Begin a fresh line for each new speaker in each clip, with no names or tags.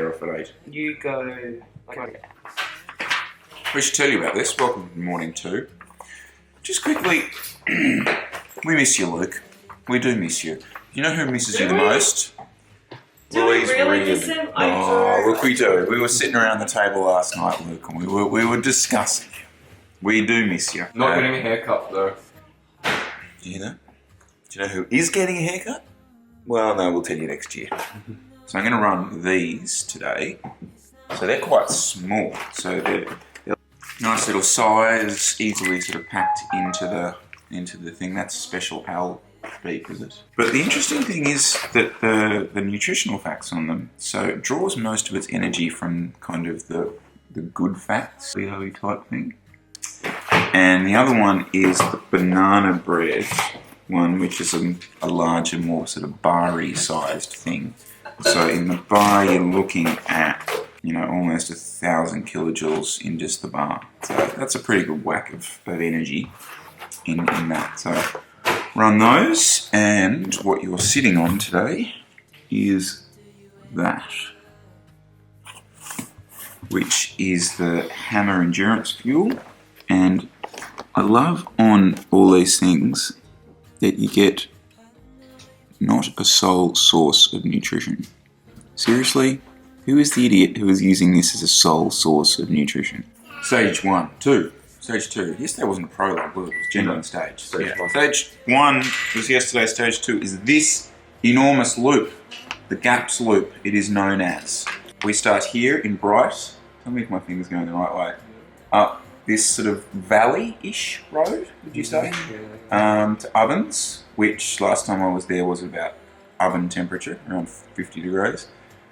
off at 8.
You go. Okay.
We should tell you about this. Welcome, good morning too. Just quickly, we miss you, Luke. We do miss you. You know who misses you the most?
Do we really miss him?
Oh, look, we do. We were sitting around the table last night, Luke, and we were discussing you. We do miss you.
Not getting a haircut though.
Do you know? Do you know who is getting a haircut? Well, no, we'll tell you next year. So I'm going to run these today. So they're quite small. So they're nice little size, easily sort of packed into the thing. That's special Al beef, is it? But the interesting thing is that the nutritional facts on them, so it draws most of its energy from kind of the good fats, the type thing. And the other one is the banana bread one, which is a larger, more sort of bar-y sized thing. So in the bar, you're looking at, you know, almost 1,000 kilojoules in just the bar. So that's a pretty good whack of energy in that. So run those, and what you're sitting on today is that, which is the Hammer Endurance Fuel. And I love on all these things that you get not a sole source of nutrition. Seriously? Who is the idiot who is using this as a sole source of nutrition? Stage 1, 2. Stage 2. Yesterday wasn't a prologue, was it? It was genuine stage. Stage 1 was yesterday. Stage 2 is this enormous loop, the GAPS loop, it is known as. We start here in Bright. Tell me if my finger's going the right way. Up this sort of valley-ish road, would you say? To Ovens, which last time I was there was about oven temperature, around 50 degrees.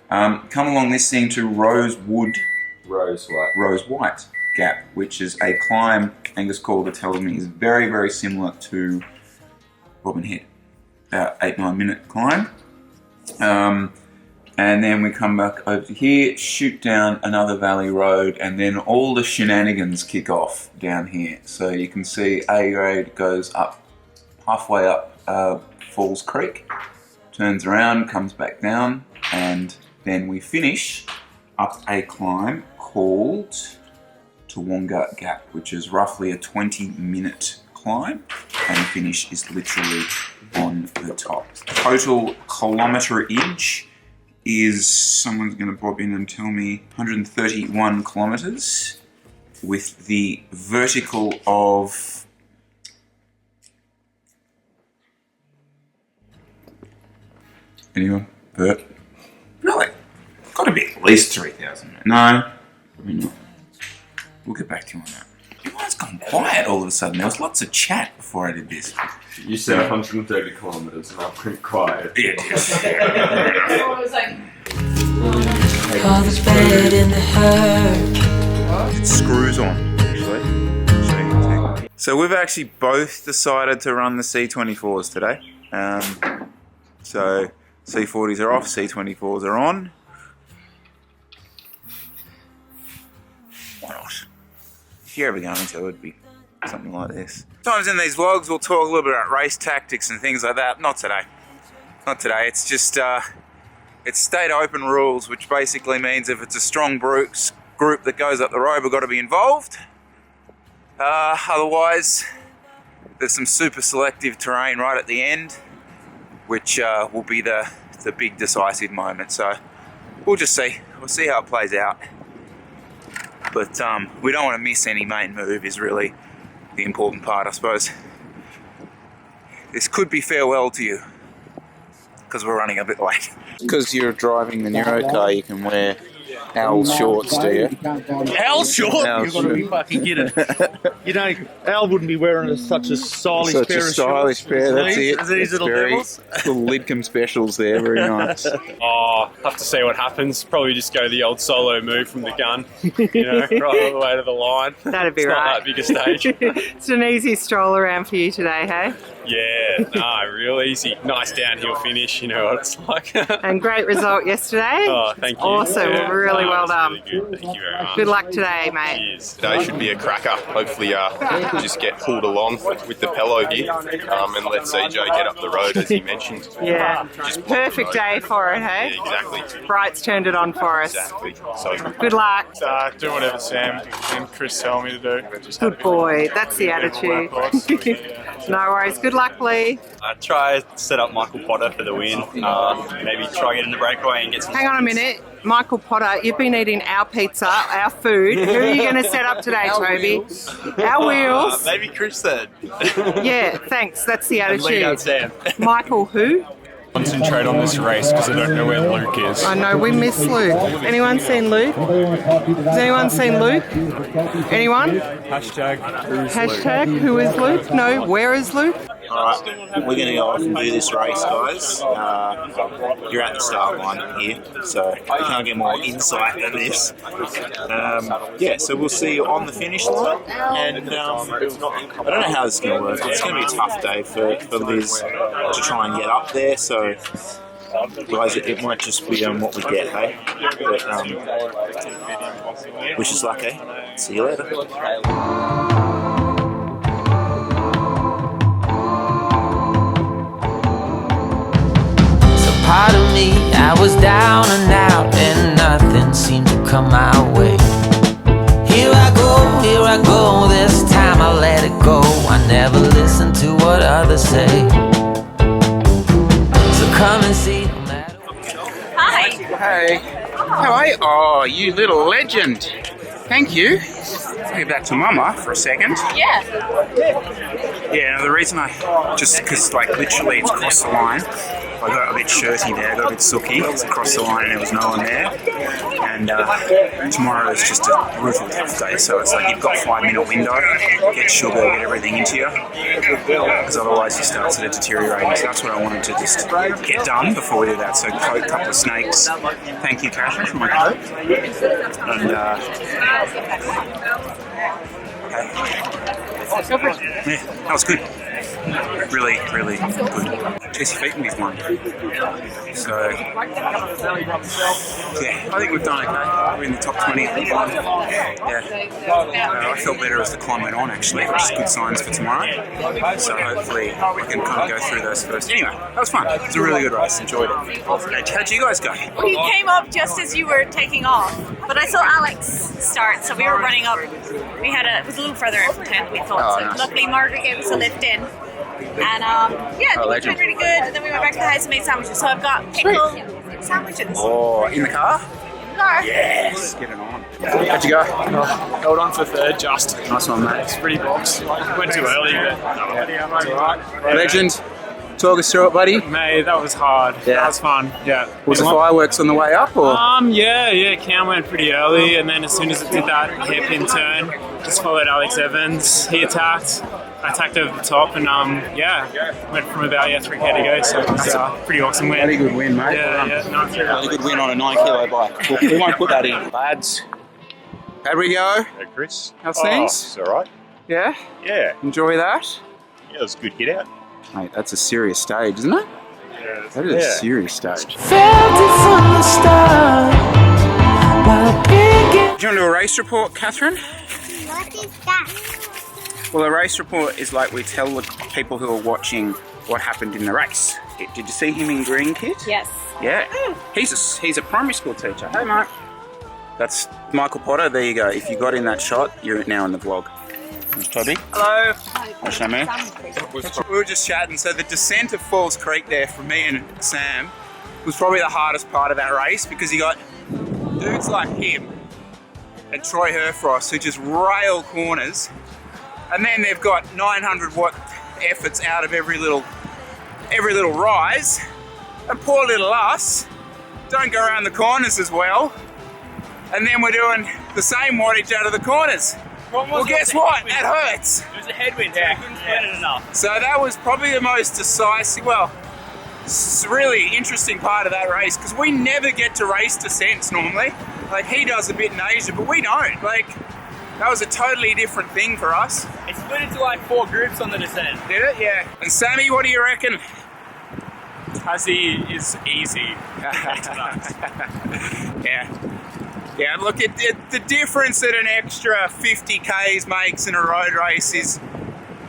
Come along this thing to Rose White Gap, which is a climb Angus Calder tells me is very, very similar to Robin Head. About 8-9 minute climb. And then we come back over to here, shoot down another valley road, and then all the shenanigans kick off down here. So you can see A grade goes up, halfway up Falls Creek, turns around, comes back down, and then we finish up a climb called Toowoomba Gap, which is roughly a 20-minute climb, and the finish is literally on the top. Total kilometerage is, someone's going to bob in and tell me, 131 kilometres, with the vertical of anyone? Bert? Really? Got to be at least 3,000. No, probably not. We'll get back to you on that. You guys gone quiet all of a sudden. There was lots of chat before I did this.
You said 130 kilometres and I went quiet.
Yeah,
I was like,
it screws on, actually. So we've actually both decided to run the C24s today. So C40s are off, C24s are on. Why not? If you're ever going to, it'd be something like this. Sometimes in these vlogs we'll talk a little bit about race tactics and things like that. Not today. Not today. It's just it's state open rules, which basically means if it's a strong group that goes up the road, we've got to be involved. Otherwise, there's some super selective terrain right at the end, which will be the big decisive moment. So we'll just see. We'll see how it plays out. But we don't want to miss any main move is really the important part, I suppose. This could be farewell to you, because we're running a bit late. Because you're driving the NERO car, you can wear Al shorts, do you?
Al short?
Al
You've got to be fucking kidding. You know, Al wouldn't be wearing such a stylish
Such
pair
a
of
stylish
shorts.
pair, that's it.
These little
very
devils.
little Lidcombe specials there, very nice.
Oh, have to see what happens. Probably just go the old solo move from the gun, you know, right all the way to the line.
That'd be
it's
right.
Not that big a stage.
It's an easy stroll around for you today, hey?
Yeah, no, real easy. Nice downhill finish, you know what it's like.
And great result yesterday.
Oh, thank you.
Awesome.
Yeah.
We're really Really well done.
Really good. Thank you very much.
Good luck today, mate.
Cheers.
Today should be a cracker. Hopefully just get pulled along with the Pello here and let CJ get up the road as he mentioned.
Yeah.
Just block the
Perfect
road.
day for it, hey?
Yeah, exactly.
Bright's turned it on for us.
Exactly. So
Good luck.
Do whatever Sam and Chris tell me to do. Just
Good boy. That's the attitude. No worries. Good luck, Lee.
Try set up Michael Potter for the win. Maybe try get in the breakaway and get some.
Hang on a minute. Michael Potter, you've been eating our pizza, our food. Who are you going to set up today, Toby? Our wheels.
Maybe Chris said.
Yeah, thanks. That's the
Lean out
attitude.
Sam.
Michael who?
Concentrate on this race because I don't know where Luke is.
I know, we miss Luke. Anyone seen Luke? Has anyone seen Luke? Anyone? Hashtag who is Luke? No, where is Luke?
Alright, we're going to go off and do this race, guys. You're at the start line here, so you can't get more insight than this. Yeah, so we'll see you on the finish line. And I don't know how this is going to work. It's going to be a tough day for Liz to try and get up there, so guys, it might just be what we get, hey? But, wish us luck, eh? See you later.
Part of me, I was down and out, and nothing seemed to come my way. Here I go, this time I let it go. I never listen to what others say. So come and see no matter what.
Hi.
Hey, how are you? Oh, you little legend. Thank you. I'll give that to Mama for a second.
Yeah.
Yeah, the reason just because like literally it's across the line. I got a bit shirty there, I got a bit sooky. It's across the line and there was no one there. And tomorrow is just a brutal tough day, so it's like you've got a 5-minute window, get sugar, get everything into you, because otherwise it starts to deteriorating. So that's what I wanted to just get done before we do that. So a couple of snakes. Thank you, Catherine, for my coat. And yeah, that was good. Really, really good. Jesse Featon is one. So, yeah, I think we've done okay. We're in the top 20 at the time. Yeah. I felt better as the climb went on, actually, which is good signs for tomorrow. So hopefully we can kind of go through those first. Anyway, that was fun. It was a really good race. Enjoyed it. How'd you guys go?
We came up just as you were taking off, but I saw Alex start, so we were running up. It was a little further in from 10, we thought.
Oh,
So
nice.
luckily Margaret gave us a lift in. And yeah, we did really good. And then we went back to the house and made sandwiches. So I've got pickle sandwiches.
Oh, in the car?
Car.
Yes, get it on. How'd you go?
Held on for third, just.
Nice one, mate.
It's pretty box. Went too early, but it's alright.
Legend, talk us through it, buddy.
Mate, that was hard.
Yeah.
That was fun. Yeah.
Was the fireworks on the way up, or?
Yeah, Cam went pretty early, and then as soon as it did that hairpin turn, just followed Alex Evans. He attacked. I attacked over the top, and went from about 3K to go. So it was a pretty awesome win.
Really good win, mate.
Really good win on a 9-kilo bike. We won't put that in.
Lads, how'd we go?
Hey, Chris.
How's things?
It's all right.
Yeah?
Yeah.
Enjoy that?
Yeah, it was a good get out.
Mate, that's a serious stage, isn't it?
Yeah.
That is a serious stage.
Felt it from the start. While big
Do you want to do a race report, Catherine?
What is that?
Well, a race report is like we tell the people who are watching what happened in the race. Did you see him in green, kit?
Yes.
Yeah. He's a primary school teacher. Hey, mate. That's Michael Potter. There you go. If you got in that shot, you're now in the vlog. There's Toby.
Hello.
What's your name? We were just chatting. So the descent of Falls Creek there for me and Sam was probably the hardest part of that race because you got dudes like him and Troy Herfrost who just rail corners, and then they've got 900-watt efforts out of every little rise, and poor little us don't go around the corners as well, and then we're doing the same wattage out of the corners. Well, guess what? That hurts.
It was a headwind. Yeah, I couldn't split it enough.
So that was probably the most decisive, it's a really interesting part of that race because we never get to race descents normally. Like he does a bit in Asia, but we don't. Like that was a totally different thing for us.
It split into like 4 groups on the descent.
Did it? Yeah. And Sammy, what do you reckon?
Tassie is easy.
Yeah. Yeah, look, the difference that an extra 50 Ks makes in a road race is,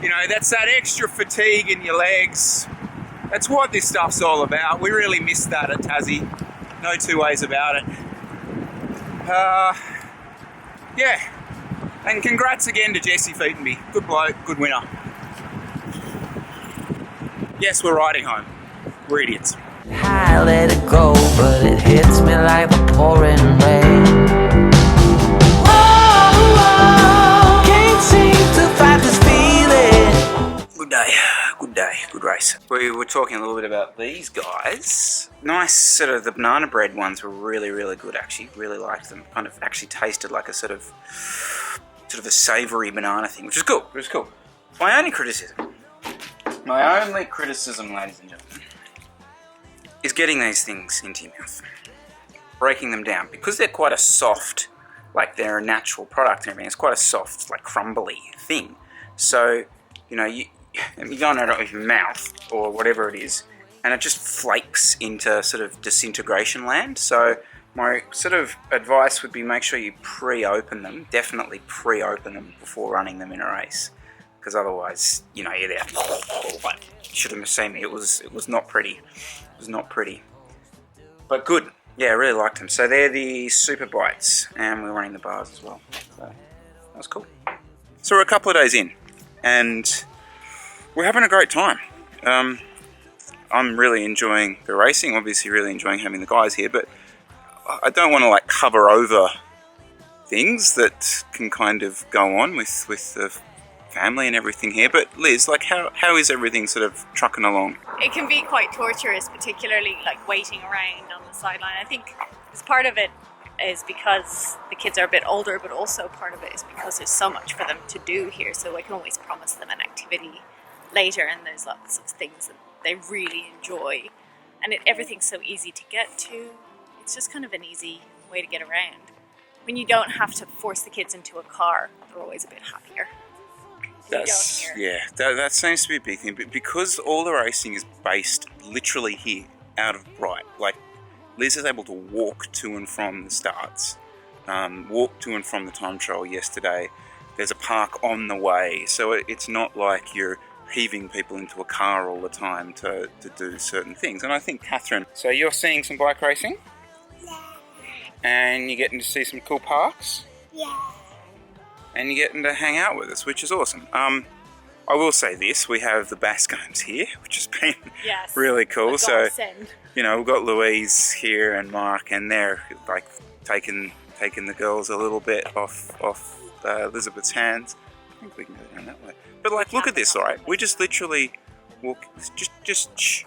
you know, that's that extra fatigue in your legs. That's what this stuff's all about. We really missed that at Tassie. No two ways about it. Yeah, and congrats again to Jesse Featonby. Good bloke, good winner. Yes, we're riding home. We're idiots.
I let it go, but it hits me like the pouring rain. Oh, can't seem to fight this feeling.
Good day, good race. We were talking a little bit about these guys. Nice, sort of the banana bread ones were really, really good actually. Really liked them. Kind of actually tasted like a sort of a savoury banana thing, which is cool. It was cool. My only criticism, ladies and gentlemen, is getting these things into your mouth, breaking them down, because they're quite a soft, like they're a natural product and everything. It's quite a soft, like crumbly thing. So, you know, you go on it with your mouth or whatever it is, and it just flakes into sort of disintegration land. So my sort of advice would be make sure you pre-open them, definitely pre-open them before running them in a race, because otherwise, you know, you're there. Like, you should have seen me. It was not pretty. It was not pretty, but good. Yeah, I really liked them. So they're the Super Bites, and we're running the bars as well. So that was cool. So we're a couple of days in, and we're having a great time. I'm really enjoying the racing. Obviously, really enjoying having the guys here, but I don't want to like cover over things that can kind of go on with the family and everything here. But Liz, like how is everything sort of trucking along?
It can be quite torturous, particularly like waiting around on the sideline. I think part of it is because the kids are a bit older, but also part of it is because there's so much for them to do here. So I can always promise them an activity later, and there's lots of things that they really enjoy. And everything's so easy to get to. It's just kind of an easy way to get around. When you don't have to force the kids into a car, they're always a bit happier.
That seems to be a big thing, but because all the racing is based literally here out of Bright, like Liz is able to walk to and from the starts, walk to and from the time trial yesterday. There's a park on the way, so it's not like you're heaving people into a car all the time to do certain things. And I think Catherine, so you're seeing some bike racing?
Yeah.
And you're getting to see some cool parks?
Yeah.
And you're getting to hang out with us, which is awesome. I will say this, we have the Bascones here, which has been really cool. So, you know, we've got Louise here and Mark, and they're like taking the girls a little bit off Elizabeth's hands. I think we can go down that way. But like, look at this, all right? We just literally walk, just shh.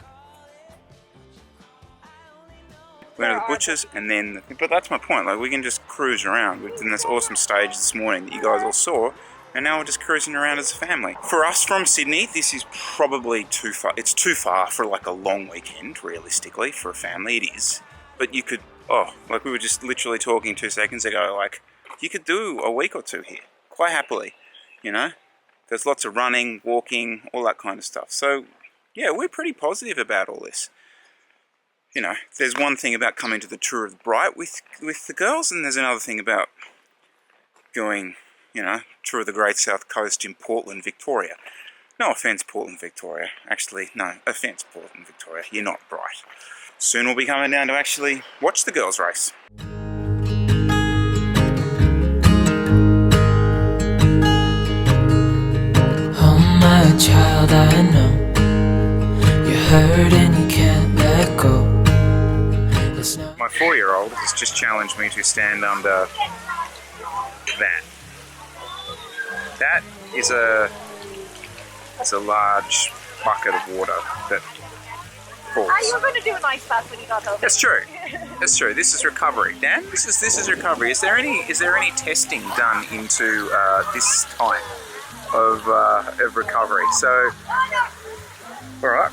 We're going to the butchers, and then, but that's my point, like we can just cruise around. We've done this awesome stage this morning that you guys all saw, and now we're just cruising around as a family. For us from Sydney, this is probably too far. It's too far for like a long weekend, realistically, for a family, it is. But you could, like we were just literally talking 2 seconds ago, like you could do a week or two here, quite happily, you know? There's lots of running, walking, all that kind of stuff. So, yeah, we're pretty positive about all this. You know, there's one thing about coming to the Tour of Bright with the girls, and there's another thing about going, you know, Tour of the Great South Coast in Portland, Victoria. No offence, Portland, Victoria. Actually, no offence, Portland, Victoria. You're not Bright. Soon we'll be coming down to actually watch the girls race.
Oh my child, I know you're hurt and you can't let go.
My 4-year-old has just challenged me to stand under that. That is a large bucket of water that falls.
You were going to do an ice bath when you got home.
That's true. That's true. This is recovery. Dan, this is recovery. Is there any testing done into this type of recovery? So, all right.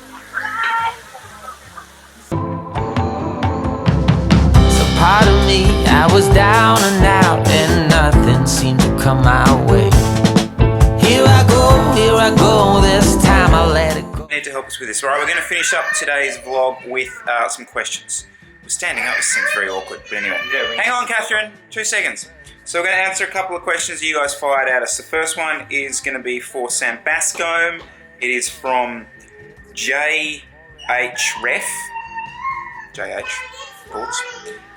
Part of me, I was down and out, and nothing seemed to come my way. Here I go, this time I'll let it go.
Need to help us with this. All right, we're going to finish up today's vlog with some questions. Standing up seems very awkward, but anyway. Hang on, Catherine, 2 seconds. So we're going to answer a couple of questions you guys fired at us. The first one is going to be for Sam Bascombe. It is from JH Ref. JH, thoughts?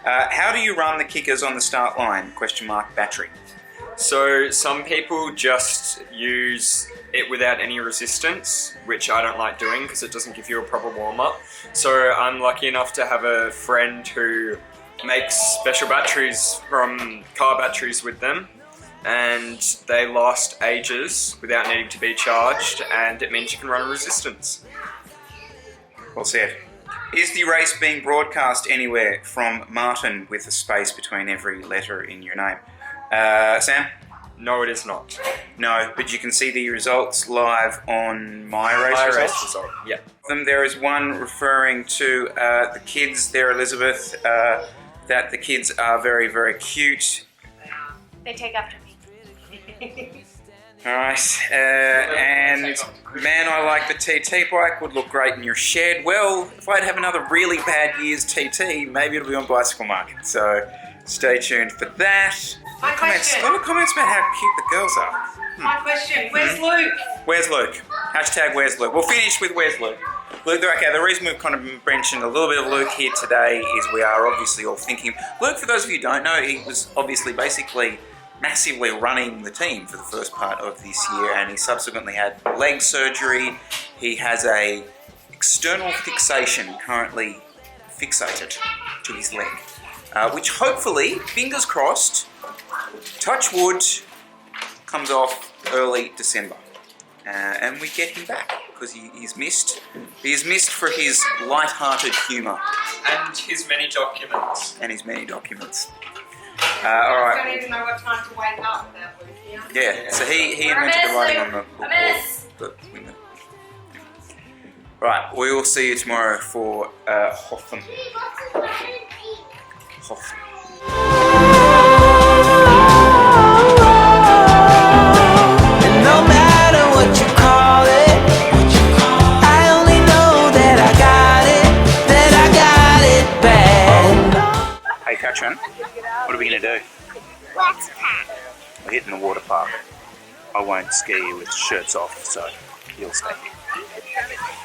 How do you run the kickers on the start line? Question mark battery.
So some people just use it without any resistance, which I don't like doing because it doesn't give you a proper warm-up. So I'm lucky enough to have a friend who makes special batteries from car batteries with them, and they last ages without needing to be charged, and it means you can run resistance.
Well said. Is the race being broadcast anywhere? From Martin with a space between every letter in your name. Sam?
No, it is not.
No, but you can see the results live on My Race Results.
Yeah.
There is one referring to the kids there, Elizabeth, that the kids are very, very cute.
They take after me.
Alright, and man, I like the TT bike, would look great in your shed. Well, if I'd have another really bad year's TT, maybe it'll be on Bicycle Market, so stay tuned for that.
My question.
A lot of comments about how cute the girls are.
My question, where's Luke?
Where's Luke? Hashtag where's Luke? We'll finish with where's Luke. Luke, okay, the reason we've kind of mentioned a little bit of Luke here today is we are obviously all thinking, Luke, for those of you who don't know, he was obviously basically massively running the team for the first part of this year, and he subsequently had leg surgery. He has a external fixation currently fixated to his leg, which hopefully, fingers crossed, touch wood, comes off early December, and we get him back because he's missed. He is missed for his light-hearted humour
and his many documents.
All right.
I don't even know what time to wake up without Luke here.
Yeah, so he invented the writing on the window. Right, we will see you tomorrow for Hotham.
And no matter what you call it, I only know that I got it bad.
Hey, Katrin, what are we going to do?
Water park.
We're hitting the water park. I won't ski you with shirts off, so you'll stay.